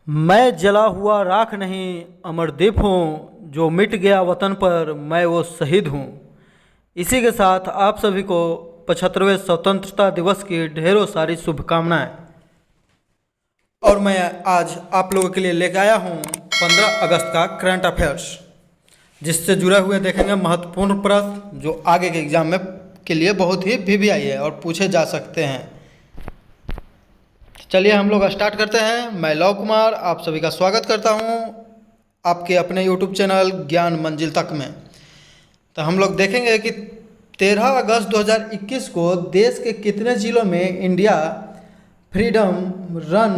मैं जला हुआ राख नहीं अमरदीप हूँ, जो मिट गया वतन पर मैं वो शहीद हूँ। इसी के साथ आप सभी को 75वें स्वतंत्रता दिवस की ढेरों सारी शुभकामनाएं। और मैं आज आप लोगों के लिए लेकर आया हूँ 15 अगस्त का करंट अफेयर्स, जिससे जुड़े हुए देखेंगे महत्वपूर्ण प्रश्न जो आगे के एग्जाम में के लिए बहुत ही वीवीआई है और पूछे जा सकते हैं। चलिए हम लोग स्टार्ट करते हैं। मैं लव कुमार आप सभी का स्वागत करता हूं आपके अपने यूट्यूब चैनल ज्ञान मंजिल तक में। तो हम लोग देखेंगे कि 13 अगस्त 2021 को देश के कितने जिलों में इंडिया फ्रीडम रन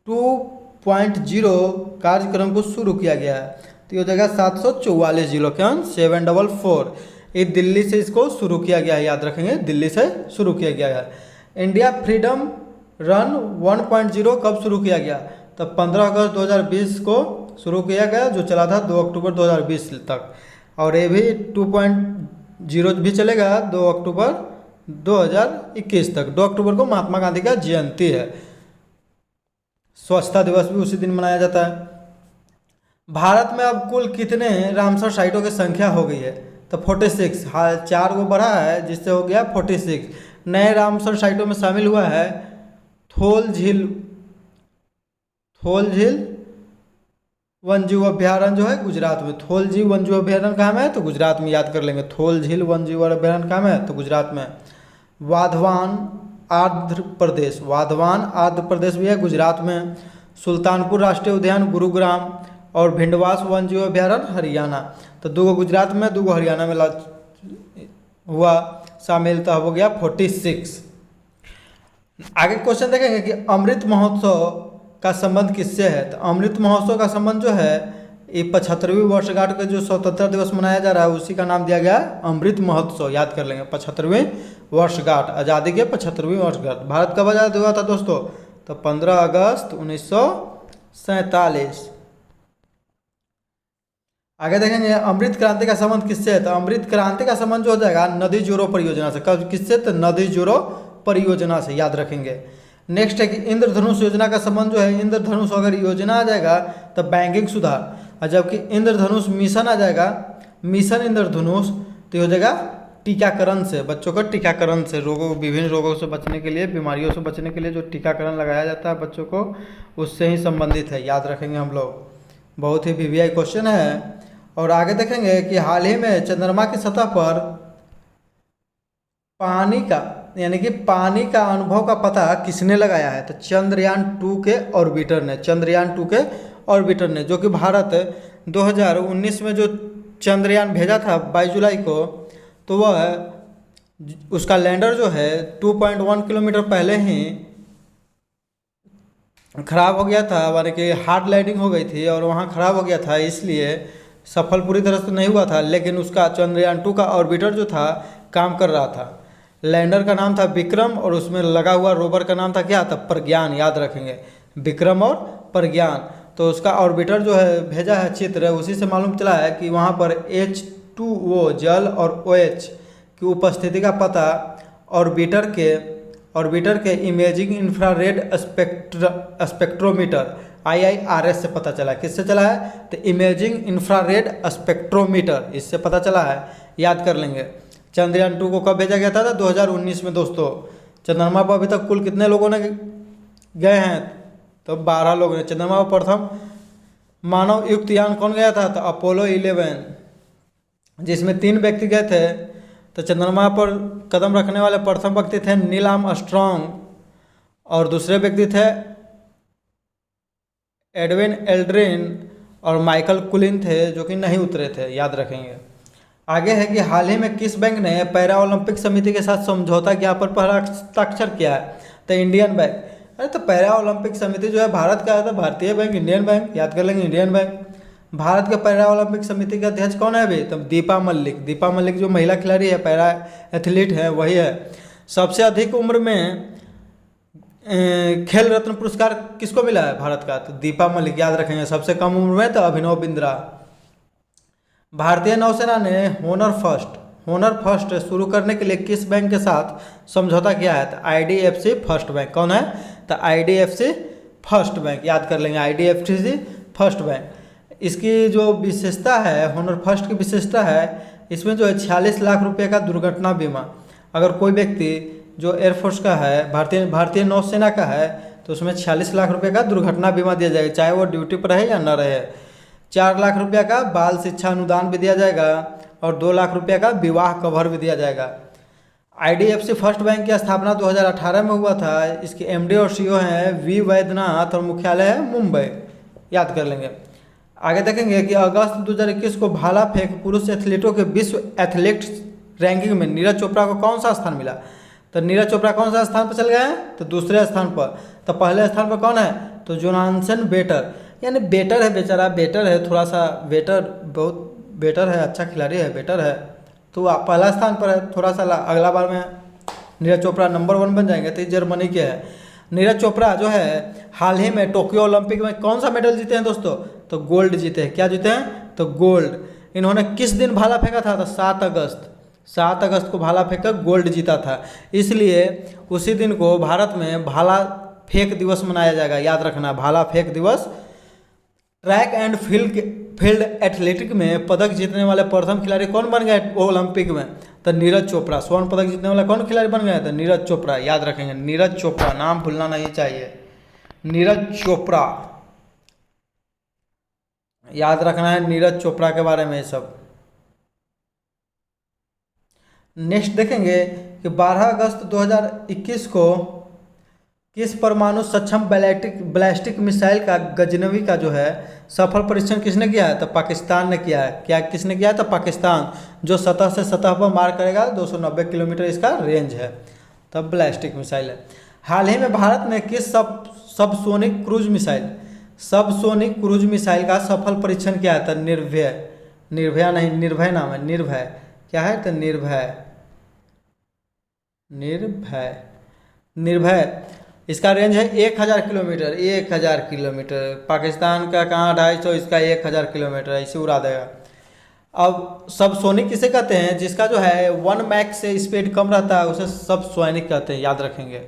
2.0 कार्यक्रम को शुरू किया गया है। तो ये जगह 744 जिलों के 744। ये दिल्ली से इसको शुरू किया गया है, याद रखेंगे दिल्ली से शुरू किया गया है। इंडिया फ्रीडम रन 1.0 कब शुरू किया गया? तो 15 अगस्त 2020 को शुरू किया गया, जो चला था 2 अक्टूबर 2020 तक। और ये भी 2.0 भी चलेगा 2 अक्टूबर 2021 तक। 2 अक्टूबर को महात्मा गांधी का जयंती है। स्वच्छता दिवस भी उसी दिन मनाया जाता है। भारत में अब कुल कितने रामसर साइटों की संख्या हो गई है? तो 46। हाल 4 को बढ़ा है, जिससे हो गया 46। नए रामसर साइटों में शामिल हुआ है थोल झील वन्यजीव अभ्यारण्य जो है गुजरात में। थोल झील वन्यजीव अभ्यारण्य कहाँ में है? तो गुजरात में, याद कर लेंगे। थोल झील वन्यजीव अभ्यारण्य कहाँ में है? तो गुजरात में। वाधवान आंध्र प्रदेश, वाधवान आंध्र प्रदेश भी है गुजरात में। सुल्तानपुर राष्ट्रीय उद्यान गुरुग्राम और भिंडवास वन्यजीव अभ्यारण्य हरियाणा। तो 2 गुजरात में 2 हरियाणा में हुआ शामिल, तो हो गया 46। आगे क्वेश्चन देखेंगे कि अमृत महोत्सव का संबंध किससे है? तो अमृत महोत्सव का संबंध जो है ये 75वीं वर्षगांठ का जो स्वतंत्रता दिवस मनाया जा रहा है उसी का नाम दिया गया अमृत महोत्सव, याद कर लेंगे। 75वीं वर्षगांठ, आज़ादी के 75वीं वर्षगांठ। भारत कब आज़ाद हुआ था दोस्तों? तो 15 अगस्त 1947। आगे देखेंगे अमृत क्रांति का संबंध किससे है? तो अमृत क्रांति का संबंध जो हो जाएगा नदी जोड़ो परियोजना से। कब, किससे? तो नदी जोड़ो परियोजना से, याद रखेंगे। नेक्स्ट है कि इंद्रधनुष योजना का संबंध जो है, इंद्रधनुष अगर योजना आ जाएगा तो बैंकिंग सुधार, और जबकि इंद्रधनुष मिशन आ जाएगा, मिशन इंद्रधनुष, तो हो जाएगा टीकाकरण से, बच्चों का टीकाकरण से, रोगों विभिन्न रोगों से बचने के लिए, बीमारियों से बचने के लिए जो टीकाकरण लगाया जाता है बच्चों को, उससे ही संबंधित है, याद रखेंगे हम लोग। बहुत ही वीवीआई क्वेश्चन है। और आगे देखेंगे कि हाल ही में चंद्रमा की सतह पर पानी का, यानी कि पानी का अनुभव का पता किसने लगाया है? तो चंद्रयान 2 के ऑर्बिटर ने, चंद्रयान 2 के ऑर्बिटर ने, जो कि भारत 2019 में जो चंद्रयान भेजा था 22 जुलाई को, तो वह उसका लैंडर जो है 2.1 किलोमीटर पहले ही खराब हो गया था, यानी कि हार्ड लैंडिंग हो गई थी और वहाँ खराब हो गया था, इसलिए सफल पूरी तरह से नहीं हुआ था। लेकिन उसका चंद्रयान 2 का ऑर्बिटर जो था काम कर रहा था। लैंडर का नाम था विक्रम और उसमें लगा हुआ रोवर का नाम था क्या? था प्रज्ञान, याद रखेंगे। विक्रम और प्रज्ञान। तो उसका ऑर्बिटर जो है भेजा है चित्र, उसी से मालूम चला है कि वहाँ पर H2O जल और OH की उपस्थिति का पता ऑर्बिटर के इमेजिंग इंफ्रारेड स्पेक्ट्रोमीटर IIRS से पता चला। किससे चला है? तो इमेजिंग इंफ्रारेड स्पेक्ट्रोमीटर, इससे पता चला है, याद कर लेंगे। चंद्रयान 2 को कब भेजा गया था? 2019 में दोस्तों। चंद्रमा पर अभी तक कुल कितने लोगों ने गए हैं? तो 12 लोगों ने। चंद्रमा पर प्रथम मानव युक्त यान कौन गया था? तो अपोलो 11, जिसमें 3 व्यक्ति गए थे। तो चंद्रमा पर कदम रखने वाले प्रथम व्यक्ति थे नील आर्मस्ट्रॉन्ग, और दूसरे व्यक्ति थे एडविन एल्ड्रिन, और माइकल कुलिन थे, जो कि नहीं उतरे थे, याद रखेंगे। आगे है कि हाल ही में किस बैंक ने पैरा ओलंपिक समिति के साथ समझौता ज्ञापन पर हस्ताक्षर किया है? तो इंडियन बैंक। अरे तो पैरा ओलंपिक समिति जो है भारत का है, तो भारतीय बैंक, इंडियन बैंक, याद कर लेंगे इंडियन बैंक। भारत के पैरा ओलंपिक समिति के अध्यक्ष कौन है अभी? तो दीपा मल्लिक। दीपा मल्लिक जो महिला खिलाड़ी है, पैरा एथलीट है, वही है। सबसे अधिक उम्र में खेल रत्न पुरस्कार किसको मिला है भारत का? तो दीपा मल्लिक, याद रखेंगे। सबसे कम उम्र में तो अभिनव बिंद्रा। भारतीय नौसेना ने होनर फर्स्ट शुरू करने के लिए किस बैंक के साथ समझौता किया है? तो IDFC फर्स्ट बैंक। कौन है? तो IDFC फर्स्ट बैंक, याद कर लेंगे IDFC फर्स्ट बैंक। इसकी जो विशेषता है, होनर फर्स्ट की विशेषता है, इसमें जो है 46 लाख रुपए का दुर्घटना बीमा। अगर कोई व्यक्ति जो एयरफोर्स का है, भारतीय नौसेना का है, तो उसमें 46 लाख रुपए का दुर्घटना बीमा दिया जाएगा, चाहे वो ड्यूटी पर रहे या न रहे। 4 लाख रुपये का बाल शिक्षा अनुदान भी दिया जाएगा और 2 लाख रुपये का विवाह कवर भी दिया जाएगा। IDFC फर्स्ट बैंक की स्थापना 2018 में हुआ था। इसके MD और CEO हैं V वैद्यनाथ और मुख्यालय है मुंबई, याद कर लेंगे। आगे देखेंगे कि अगस्त 2021 को भाला फेंक पुरुष एथलीटों के विश्व एथलेटिक्स रैंकिंग में नीरज चोपड़ा को कौन सा स्थान मिला? तो नीरज चोपड़ा कौन सा स्थान पर चल गए हैं? तो दूसरे स्थान पर। तो पहले स्थान पर कौन है? तो जोनासन बेटर, यानी बेटर है बेचारा, बेटर है थोड़ा सा, बेटर बहुत बेटर है, अच्छा खिलाड़ी है, बेटर है, तो आप पहला स्थान पर है। थोड़ा सा अगला बार में नीरज चोपड़ा नंबर 1 बन जाएंगे। तो जर्मनी के है। नीरज चोपड़ा जो है हाल ही में टोक्यो ओलंपिक में कौन सा मेडल जीते हैं दोस्तों? तो गोल्ड जीते हैं। क्या जीते हैं? तो गोल्ड। इन्होंने किस दिन भाला फेंका था? तो 7 अगस्त को भाला फेंक कर गोल्ड जीता था। इसलिए उसी दिन को भारत में भाला फेंक दिवस मनाया जाएगा, याद रखना, भाला फेंक दिवस। ट्रैक एंड फील्ड एथलेटिक में पदक जीतने वाले प्रथम खिलाड़ी कौन बन गए ओलंपिक में? तो नीरज चोपड़ा। स्वर्ण पदक जीतने वाला कौन खिलाड़ी बन गए? तो नीरज चोपड़ा, याद रखेंगे, नीरज चोपड़ा, नाम भूलना नहीं चाहिए, नीरज चोपड़ा, याद रखना है नीरज चोपड़ा के बारे में सब। नेक्स्ट देखेंगे कि 12 अगस्त 2021 को किस परमाणु सक्षम बैलिस्टिक मिसाइल का गजनवी का जो है सफल परीक्षण किसने किया है? तो पाकिस्तान ने किया है। क्या किसने किया है? तो पाकिस्तान, जो सतह से सतह पर मार करेगा, 290 किलोमीटर इसका रेंज है, तब बैलिस्टिक मिसाइल है। हाल ही में भारत ने किस सबसोनिक क्रूज मिसाइल का सफल परीक्षण किया है? तो निर्भया नहीं, निर्भय नाम है, निर्भय। क्या है? तो निर्भय। इसका रेंज है 1000 किलोमीटर, 1000 किलोमीटर। पाकिस्तान का कहाँ 250, इसका 1000 किलोमीटर, ऐसे उड़ा देगा। अब सबसोनिक किसे कहते हैं? जिसका जो है 1 मैक से स्पीड कम रहता है, उसे सबसोनिक कहते हैं, याद रखेंगे।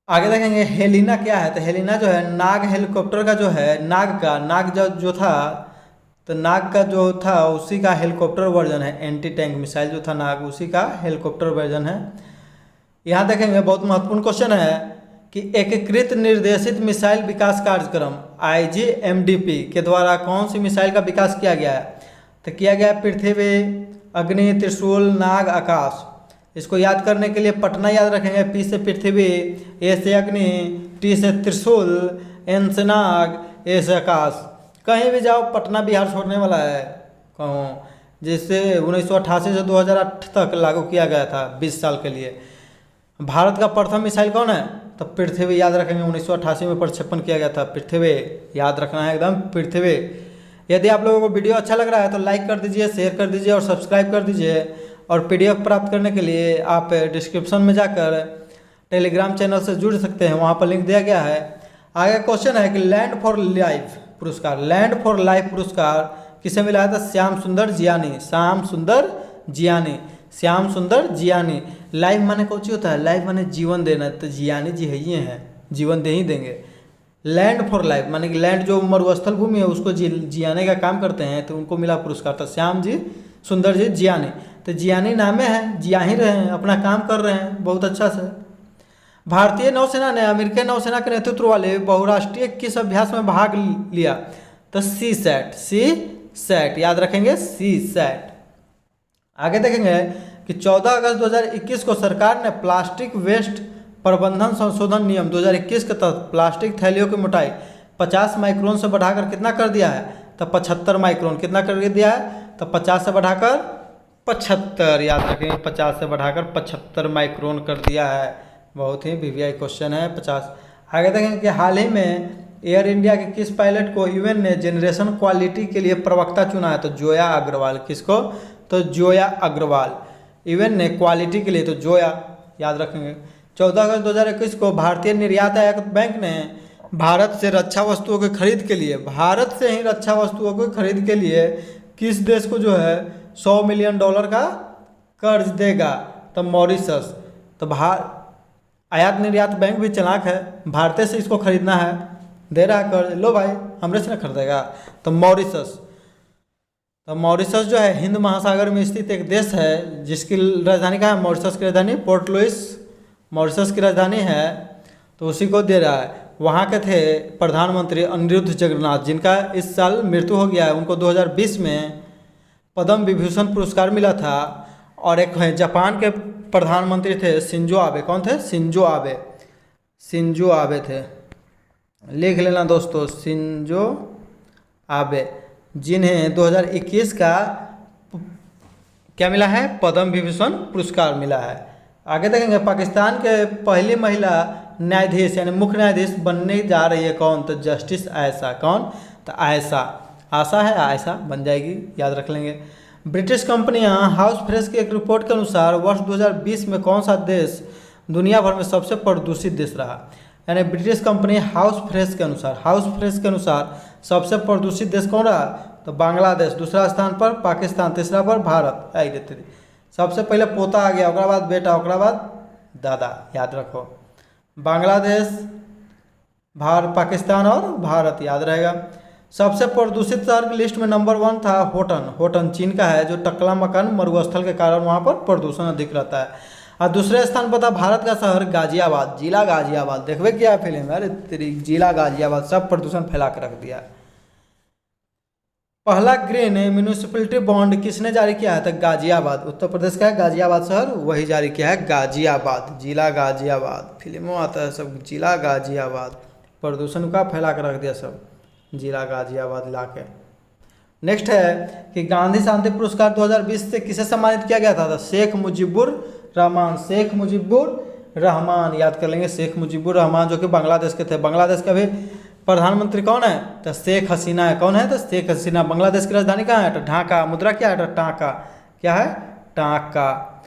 आगे देखेंगे हेलिना क्या है? तो हेलिना जो है नाग हेलीकॉप्टर का जो है, नाग जो था, तो नाग का जो था उसी का हेलीकॉप्टर वर्जन है। एंटी टैंक मिसाइल जो था नाग, उसी का हेलीकॉप्टर वर्जन है। यहाँ देखेंगे बहुत महत्वपूर्ण क्वेश्चन है कि एकीकृत निर्देशित मिसाइल विकास कार्यक्रम IGMDP के द्वारा कौन सी मिसाइल का विकास किया गया है? तो किया गया पृथ्वी, अग्नि, त्रिशूल, नाग, आकाश। इसको याद करने के लिए पटना याद रखेंगे। P से पृथ्वी, A से अग्नि, T से त्रिशूल, N से नाग, A से आकाश। कहीं भी जाओ पटना बिहार छोड़ने वाला है कहूँ, जिससे 1988 से 2008 तक लागू किया गया था, 20 साल के लिए। भारत का प्रथम मिसाइल कौन है? तो पृथ्वी, याद रखेंगे, 1988 में प्रक्षेपण किया गया था, पृथ्वी, याद रखना है एकदम, पृथ्वी। यदि आप लोगों को वीडियो अच्छा लग रहा है तो लाइक कर दीजिए, शेयर कर दीजिए और सब्सक्राइब कर दीजिए। और PDF प्राप्त करने के लिए आप डिस्क्रिप्शन में जाकर टेलीग्राम चैनल से जुड़ सकते हैं, वहाँ पर लिंक दिया गया है। आगे क्वेश्चन है कि लैंड फॉर लाइफ पुरस्कार किसे मिला है? तो श्याम सुंदर जियानी। लाइफ माने कौन सी होता है? लाइफ माने जीवन देना, तो जियानी जी है, ये हैं, जीवन दे ही देंगे। लैंड फॉर लाइफ माने कि लैंड जो मरुस्थल भूमि है उसको जियाने का काम करते हैं, तो उनको मिला पुरस्कार। तो श्याम जी सुंदर जी जियानी, तो जियानी नामे हैं, जिया ही रहे हैं, अपना काम कर रहे हैं बहुत अच्छा से। भारतीय नौसेना ने अमेरिकी नौसेना के नेतृत्व वाले बहुराष्ट्रीय किस अभ्यास में भाग लिया? तो सी सैट, याद रखेंगे, सी सैट। आगे देखेंगे कि 14 अगस्त 2021 को सरकार ने प्लास्टिक वेस्ट प्रबंधन संशोधन नियम 2021 के तहत प्लास्टिक थैलियों की मोटाई 50 माइक्रोन से बढ़ाकर कितना कर दिया है? तो 75 माइक्रोन। कितना कर दिया है? तो 50 से बढ़ाकर 75, याद रखेंगे, 50 से बढ़ाकर 75 माइक्रोन कर दिया है। बहुत ही VVI क्वेश्चन है, 50। आगे देखेंगे कि हाल ही में एयर इंडिया के किस पायलट को UN ने जनरेशन क्वालिटी के लिए प्रवक्ता चुना है? तो जोया अग्रवाल। किसको? तो जोया अग्रवाल। UN ने क्वालिटी के लिए, तो जोया, याद रखेंगे। 14 अगस्त 2021 को भारतीय निर्यात आयात बैंक ने भारत से ही रक्षा वस्तुओं की खरीद के लिए किस देश को जो है $100 मिलियन का कर्ज देगा? तो मॉरिशस। तो आयात निर्यात बैंक भी चालाक है, भारतीय से इसको खरीदना है, दे रहा है कर, लो भाई हमरे से ना खरीदेगा। तो मॉरिशस, तो मॉरिशस जो है हिंद महासागर में स्थित एक देश है जिसकी राजधानी कहाँ है, मॉरिशस की राजधानी पोर्ट लुइस मॉरिशस की राजधानी है, तो उसी को दे रहा है। वहाँ के थे प्रधानमंत्री अनिरुद्ध जगन्नाथ, जिनका इस साल मृत्यु हो गया है। उनको 2020 में पद्म विभूषण पुरस्कार मिला था। और एक है जापान के प्रधानमंत्री थे शिंजो आबे। कौन थे? शिंजो आबे, शिंजो आबे थे, लिख लेना दोस्तों, शिंजो आबे, जिन्हें 2021 का क्या मिला है, पद्म विभूषण पुरस्कार मिला है। आगे देखेंगे पाकिस्तान के पहली महिला न्यायाधीश यानी मुख्य न्यायाधीश बनने जा रही है कौन, तो जस्टिस आयशा। कौन? तो आयशा, आशा है आयशा बन जाएगी, याद रख लेंगे। ब्रिटिश कंपनियां हाउस फ्रेश की एक रिपोर्ट के अनुसार वर्ष 2020 में कौन सा देश दुनिया भर में सबसे प्रदूषित देश रहा, यानी ब्रिटिश कंपनी हाउस फ्रेश के अनुसार सबसे प्रदूषित देश कौन रहा, तो बांग्लादेश दूसरा स्थान पर, पाकिस्तान तीसरा पर, भारत आई देते। सबसे पहले पोता आ गया, ओकरा बाद बेटा, ओकरा बाद दादा, याद रखो। बांग्लादेश, पाकिस्तान और भारत याद रहेगा। सबसे प्रदूषित शहर की लिस्ट में नंबर 1 था होटन चीन का है, जो टकलामकान मरुस्थल के कारण वहाँ पर प्रदूषण अधिक रहता है। और दूसरे स्थान पर था भारत का शहर गाजियाबाद, जिला गाजियाबाद। देखवे क्या फिल्म, अरे तेरी जिला गाजियाबाद, सब प्रदूषण फैला के रख दिया। पहला ग्रीन म्यूनिसिपैलिटी बॉन्ड किसने जारी किया है, तो गाजियाबाद, उत्तर प्रदेश का है गाजियाबाद शहर, वही जारी किया है। गाजियाबाद, जिला गाजियाबाद, फिल्मों आता है सब, जिला गाजियाबाद, प्रदूषण का फैला कर रख दिया सब, जिला गाजियाबाद इलाके। नेक्स्ट है कि गांधी शांति पुरस्कार 2020 से किसे सम्मानित किया गया था, तो शेख मुजीबुर रहमान, शेख मुजीबुर रहमान, याद कर लेंगे, शेख मुजीबुर रहमान जो कि बांग्लादेश के थे। बांग्लादेश का भी प्रधानमंत्री कौन है, तो शेख हसीना है। कौन है, तो शेख हसीना। बांग्लादेश की राजधानी कहाँ है, तो ढाका। मुद्रा क्या है, तो टाका, क्या है, टाका।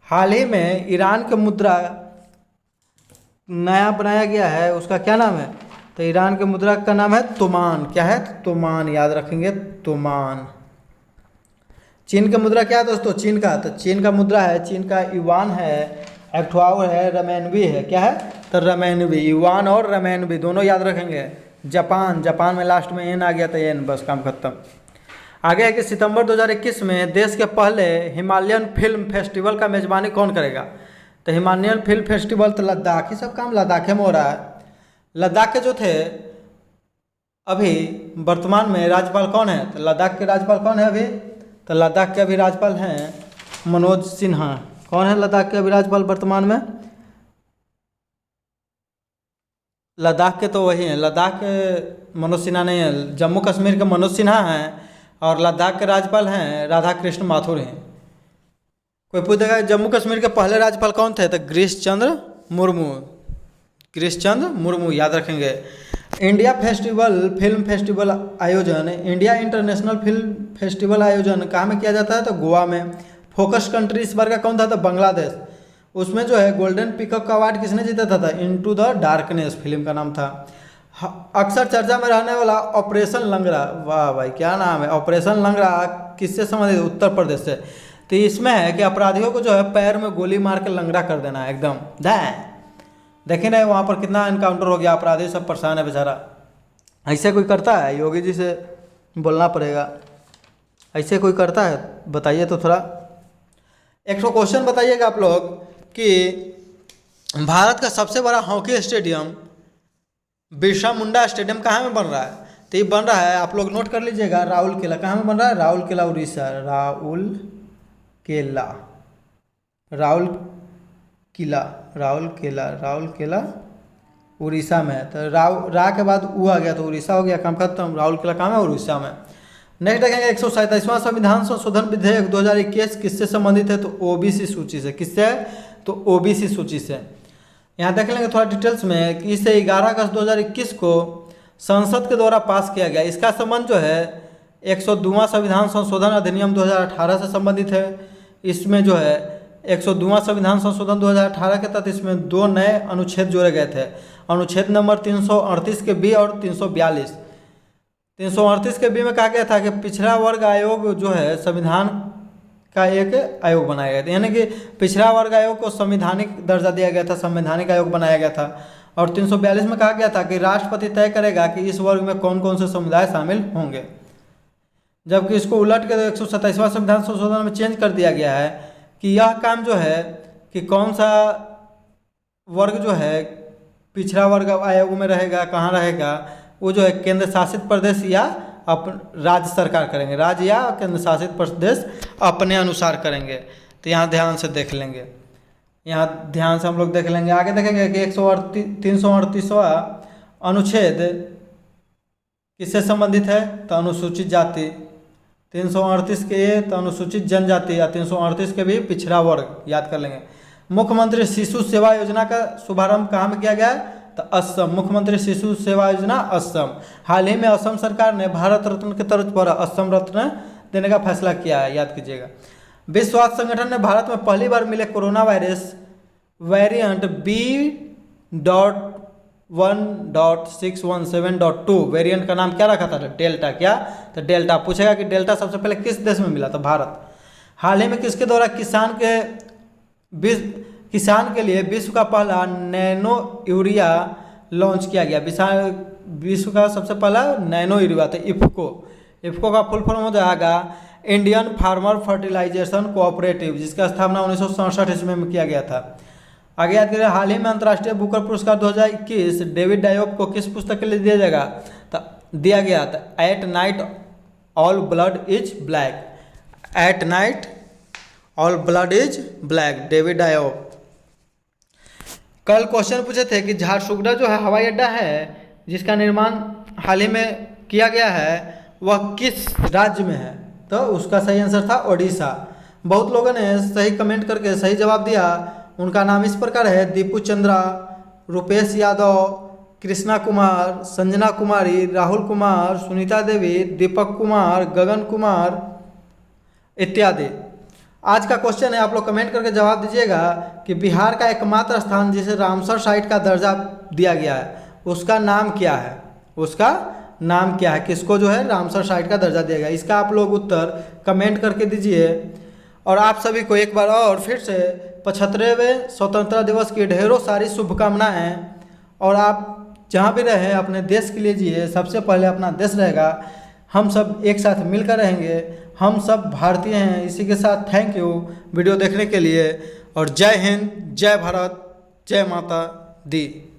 हाल ही में ईरान का मुद्रा नया बनाया गया है, उसका क्या नाम है, तो ईरान के मुद्रा का नाम है तुमान। क्या है, तुमान, याद रखेंगे, तुमान। चीन का मुद्रा क्या है दोस्तों, चीन का, तो चीन का मुद्रा है, चीन का युआन है, एक ठो और है रमैनवी है। क्या है, तो रमैनवी, युआन और रमैनवी दोनों याद रखेंगे। जापान, जापान में लास्ट में एन आ गया था, एन, बस काम खत्म। आगे है कि सितंबर 2021 में देश के पहले हिमालयन फिल्म फेस्टिवल का मेजबानी कौन करेगा, तो हिमालयन फिल्म फेस्टिवल तो लद्दाख, ही सब काम लद्दाख में हो रहा है। लद्दाख के जो थे अभी वर्तमान में राज्यपाल कौन है, तो लद्दाख के राज्यपाल कौन है अभी, तो लद्दाख के अभी राज्यपाल हैं मनोज सिन्हा। कौन है लद्दाख के अभी राज्यपाल वर्तमान में, लद्दाख के तो वही हैं, लद्दाख के मनोज सिन्हा नहीं है, जम्मू कश्मीर के मनोज सिन्हा हैं, और लद्दाख के राज्यपाल हैं राधा कृष्ण माथुर हैं। कोई पूछेगा जम्मू कश्मीर के पहले राज्यपाल कौन थे, तो गिरीश चंद्र मुर्मू, गिरीश चंद्र मुर्मू, याद रखेंगे। इंडिया फेस्टिवल फिल्म फेस्टिवल आयोजन, इंडिया इंटरनेशनल फिल्म फेस्टिवल आयोजन कहाँ में किया जाता है, तो गोवा में। फोकस कंट्री इस बार का कौन था, तो बांग्लादेश। उसमें जो है गोल्डन पीकॉक का अवार्ड किसने जीता था, इनटू द डार्कनेस फिल्म का नाम था। अक्सर चर्चा में रहने वाला ऑपरेशन लंगड़ा, वाह भाई क्या नाम है, ऑपरेशन लंगड़ा किससे संबंधित, उत्तर प्रदेश से। तो इसमें है कि अपराधियों को जो है पैर में गोली मार के लंगड़ा कर देना है एकदम। देखिए ना वहाँ पर कितना इनकाउंटर हो गया, अपराधी सब परेशान है बेचारा। ऐसे कोई करता है, योगी जी से बोलना पड़ेगा, ऐसे कोई करता है बताइए तो थोड़ा। एक तो क्वेश्चन बताइएगा आप लोग कि भारत का सबसे बड़ा hockey stadium Birsa Munda stadium कहाँ में बन रहा है, तो ये बन रहा है, आप लोग नोट कर लीजिएगा, राउरकेला। कहाँ में बन रहा है, राउरकेला उड़ीसा, राउरकेला उड़ीसा में है। तो रा के बाद ऊ आ गया तो उड़ीसा हो गया, काम खत्म। राउरकेला कहाँ है, उड़ीसा में। नेक्स्ट देखेंगे 137वां संविधान संशोधन विधेयक 2021 किससे संबंधित है, तो ओबीसी सूची से। किससे है, तो ओबीसी सूची से। यहाँ देख लेंगे थोड़ा डिटेल्स में कि इसे 11 अगस्त 2021 को संसद के द्वारा पास किया गया। इसका संबंध जो है 102वां संविधान संशोधन अधिनियम 2018 से संबंधित है। इसमें जो है 102वां संविधान संशोधन 2018 के तहत इसमें 2 नए अनुच्छेद जोड़े गए थे, अनुच्छेद नंबर 338 के बी और 342। 338 के बी में कहा गया था कि पिछड़ा वर्ग आयोग जो है संविधान का एक आयोग बनाया गया था, यानी कि पिछड़ा वर्ग आयोग को संवैधानिक दर्जा दिया गया था, संवैधानिक आयोग बनाया गया था। और 342 में कहा गया था कि राष्ट्रपति तय करेगा कि इस वर्ग में कौन कौन से समुदाय शामिल होंगे, जबकि इसको उलट के 127वां संविधान संशोधन में चेंज कर दिया गया है कि यह काम जो है कि कौन सा वर्ग जो है पिछड़ा वर्ग आयोग में रहेगा, कहाँ रहेगा, वो जो है केंद्र शासित प्रदेश या राज्य सरकार करेंगे, राज्य या केंद्र शासित प्रदेश अपने अनुसार करेंगे। तो यहाँ ध्यान से देख लेंगे, यहाँ ध्यान से हम लोग देख लेंगे। आगे देखेंगे कि 338वां अनुच्छेद किससे संबंधित है, तो अनुसूचित जाति। 338 के ये तो अनुसूचित जनजाति या 338 के भी पिछड़ा वर्ग याद कर लेंगे। मुख्यमंत्री शिशु सेवा योजना का शुभारंभ कहाँ में किया गया है, तो असम। मुख्यमंत्री शिशु सेवा योजना असम। हाल ही में असम सरकार ने भारत रत्न के तर्ज पर असम रत्न देने का फैसला किया है, याद कीजिएगा। विश्व स्वास्थ्य संगठन ने भारत में पहली बार मिले corona virus variant B.1.617.2 variant का नाम क्या रखा था, डेल्टा। क्या, तो डेल्टा। पूछेगा कि डेल्टा सबसे पहले किस देश में मिला, तो भारत। हाल ही में किसके द्वारा किसान के लिए विश्व का पहला नैनो यूरिया लॉन्च किया गया। विश्व का सबसे पहला नैनो यूरिया था इफ्को का फुल फॉर्म हो जाएगा इंडियन फार्मर फर्टिलाइजेशन कोऑपरेटिव, जिसका स्थापना 1967 ईस्वी में किया गया था। आगे याद करें, हाल ही में अंतर्राष्ट्रीय बुकर पुरस्कार 2021 डेविड डायोप को किस पुस्तक के लिए दिया जाएगा, तो दिया गया था at night all blood is black. At night all blood is black, David Diop. कल क्वेश्चन पूछे थे कि झारसुगुड़ा जो है हवाई अड्डा है जिसका निर्माण हाल ही में किया गया है, वह किस राज्य में है, तो उसका सही आंसर था ओडिशा। बहुत लोगों ने सही कमेंट करके सही जवाब दिया। उनका नाम इस प्रकार है, दीपू चंद्रा, रुपेश यादव, कृष्णा कुमार, संजना कुमारी, राहुल कुमार, सुनीता देवी, दीपक कुमार, गगन कुमार इत्यादि। आज का क्वेश्चन है, आप लोग कमेंट करके जवाब दीजिएगा कि बिहार का एकमात्र स्थान जिसे रामसर साइट का दर्जा दिया गया है उसका नाम क्या है, उसका नाम क्या है, किसको जो है रामसर साइट का दर्जा दिया गया। इसका आप लोग उत्तर कमेंट करके दीजिए। और आप सभी को एक बार और फिर से 75वें स्वतंत्रता दिवस की ढेरों सारी शुभकामनाएं। और आप जहाँ भी रहें अपने देश के लिए जिए, सबसे पहले अपना देश रहेगा, हम सब एक साथ मिलकर रहेंगे, हम सब भारतीय हैं। इसी के साथ थैंक यू वीडियो देखने के लिए, और जय हिंद, जय भारत, जय माता दी।